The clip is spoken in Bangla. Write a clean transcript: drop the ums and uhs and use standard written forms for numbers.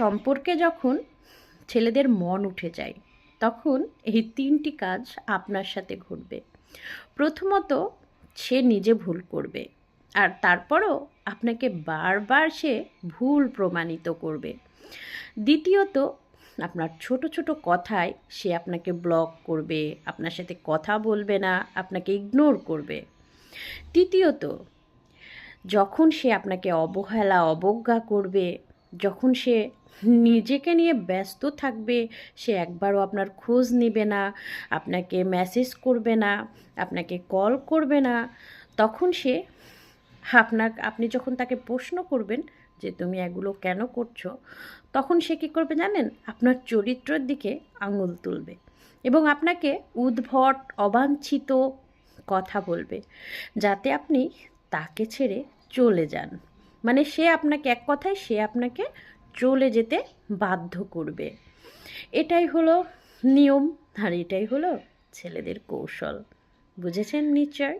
সম্পর্কে যখন ছেলেদের মন উঠে যায় তখন এই ৩টি কাজ আপনার সাথে ঘটবে। প্রথমত, সে নিজে ভুল করবে, আর তারপরও আপনাকে বারবার সে ভুল প্রমাণিত করবে। দ্বিতীয়ত, আপনার ছোট ছোট কথায় সে আপনাকে ব্লক করবে, আপনার সাথে কথা বলবে না, আপনাকে ইগনোর করবে। তৃতীয়ত, যখন সে আপনাকে অবহেলা অবজ্ঞা করবে, যখন সে নিজেকে নিয়ে ব্যস্ত থাকবে, সে একবারও আপনার খোঁজ নেবে না, আপনাকে মেসেজ করবে না, আপনাকে কল করবে না, তখন সে আপনি যখন তাকে প্রশ্ন করবেন যে তুমি এগুলো কেন করছো, তখন সে কী করবে জানেন? আপনার চরিত্রের দিকে আঙুল তুলবে এবং আপনাকে উদ্ভট অবাঞ্ছিত কথা বলবে, যাতে আপনি তাকে ছেড়ে চলে যান। মানে সে আপনাকে, এক কথায় সে আপনাকে চলে যেতে বাধ্য করবে। এটাই হলো নিয়ম, আর এটাই হলো ছেলেদের কৌশল। বুঝেছেন নিশ্চয়?